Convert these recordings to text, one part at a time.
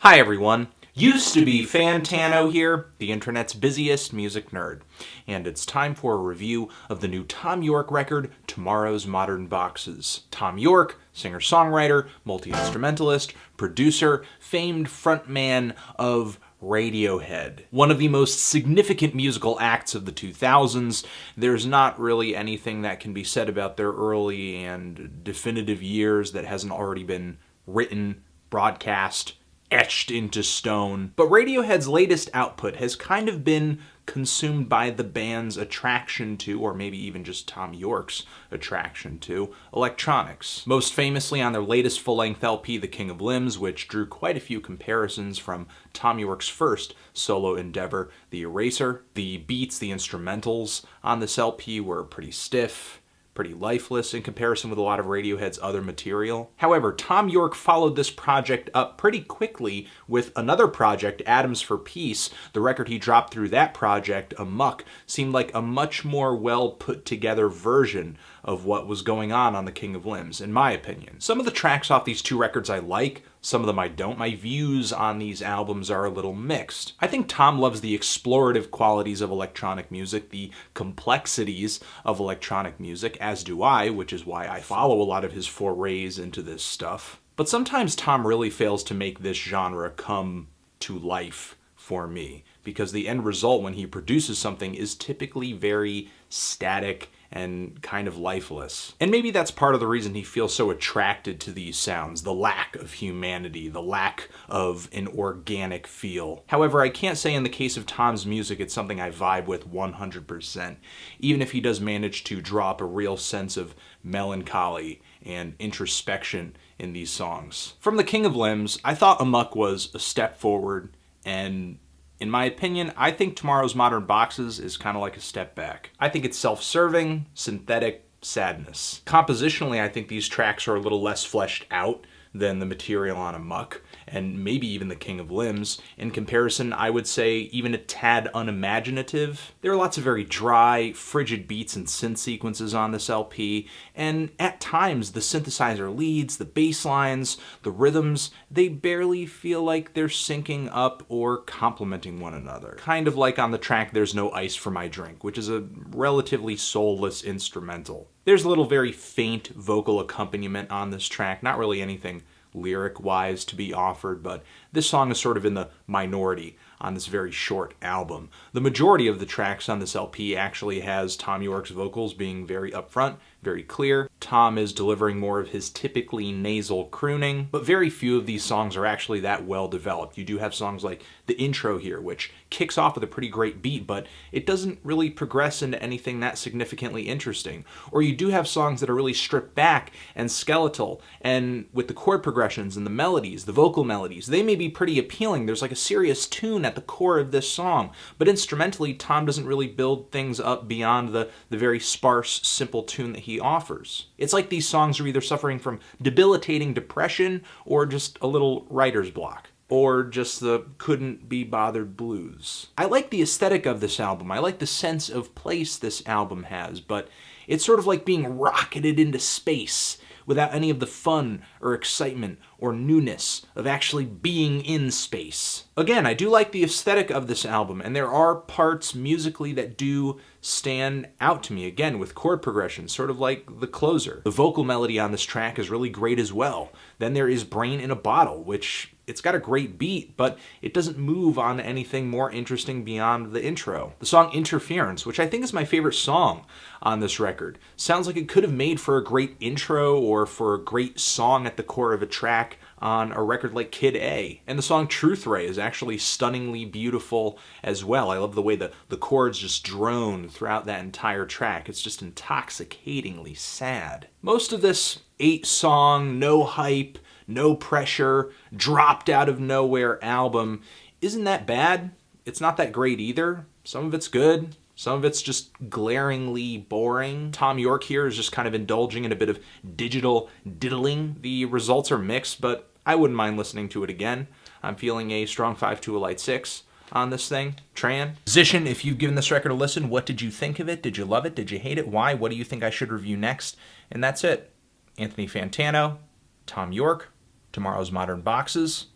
Hi everyone, used to be Fantano here, the internet's busiest music nerd, and it's time for a review of the new Thom Yorke record, Tomorrow's Modern Boxes. Thom Yorke, singer-songwriter, multi-instrumentalist, producer, famed frontman of Radiohead. One of the most significant musical acts of the 2000s. There's not really anything that can be said about their early and definitive years that hasn't already been written, broadcast, etched into stone. But Radiohead's latest output has kind of been consumed by the band's attraction to, or maybe even just Thom Yorke's attraction to, electronics. Most famously on their latest full-length LP, The King of Limbs, which drew quite a few comparisons from Thom Yorke's first solo endeavor, The Eraser. The beats, the instrumentals on this LP were pretty stiff, pretty lifeless in comparison with a lot of Radiohead's other material. However, Thom Yorke followed this project up pretty quickly with another project, Atoms for Peace. The record he dropped through that project, Amok, seemed like a much more well put together version of what was going on The King of Limbs, in my opinion. Some of the tracks off these two records I like, some of them I don't. My views on these albums are a little mixed. I think Thom loves the explorative qualities of electronic music, the complexities of electronic music, as do I, which is why I follow a lot of his forays into this stuff. But sometimes Thom really fails to make this genre come to life for me, because the end result when he produces something is typically very static and kind of lifeless. And maybe that's part of the reason he feels so attracted to these sounds, the lack of humanity, the lack of an organic feel. However, I can't say in the case of Thom's music it's something I vibe with 100%, even if he does manage to draw up a real sense of melancholy and introspection in these songs. From The King of Limbs, I thought Amok was a step forward, and in my opinion, I think Tomorrow's Modern Boxes is kind of like a step back. I think it's self-serving, synthetic sadness. Compositionally, I think these tracks are a little less fleshed out than the material on Amok, and maybe even The King of Limbs. In comparison, I would say even a tad unimaginative. There are lots of very dry, frigid beats and synth sequences on this LP, and at times the synthesizer leads, the bass lines, the rhythms, they barely feel like they're syncing up or complementing one another. Kind of like on the track There's No Ice for My Drink, which is a relatively soulless instrumental. There's a little very faint vocal accompaniment on this track, not really anything lyric-wise to be offered, but this song is sort of in the minority on this very short album. The majority of the tracks on this LP actually has Thom Yorke's vocals being very upfront, very clear. Thom is delivering more of his typically nasal crooning, but very few of these songs are actually that well developed. You do have songs like the intro here, which kicks off with a pretty great beat, but it doesn't really progress into anything that significantly interesting. Or you do have songs that are really stripped back and skeletal, and with the chord progressions and the melodies, the vocal melodies, they may be pretty appealing. There's like a serious tune at the core of this song, but instrumentally, Thom doesn't really build things up beyond the very sparse, simple tune that he offers. It's like these songs are either suffering from debilitating depression or just a little writer's block, or just the couldn't be bothered blues. I like the aesthetic of this album. I like the sense of place this album has, but it's sort of like being rocketed into space without any of the fun or excitement or newness of actually being in space. Again, I do like the aesthetic of this album, and there are parts musically that do stand out to me, again, with chord progression, sort of like The Closer. The vocal melody on this track is really great as well. Then there is Brain in a Bottle, which it's got a great beat, but it doesn't move on to anything more interesting beyond the intro. The song Interference, which I think is my favorite song on this record, sounds like it could have made for a great intro or for a great song at the core of a track on a record like Kid A. And the song Truth Ray is actually stunningly beautiful as well. I love the way the chords just drone throughout that entire track. It's just intoxicatingly sad. Most of this 8-song, no hype, no pressure, dropped out of nowhere album isn't that bad. It's not that great either. Some of it's good. Some of it's just glaringly boring. Thom Yorke here is just kind of indulging in a bit of digital diddling. The results are mixed, but I wouldn't mind listening to it again. I'm feeling a strong 5 to a light 6 on this thing. Transition, if you've given this record a listen, what did you think of it? Did you love it? Did you hate it? Why? What do you think I should review next? And that's it. Anthony Fantano, Thom Yorke, Tomorrow's Modern Boxes.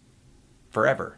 forever.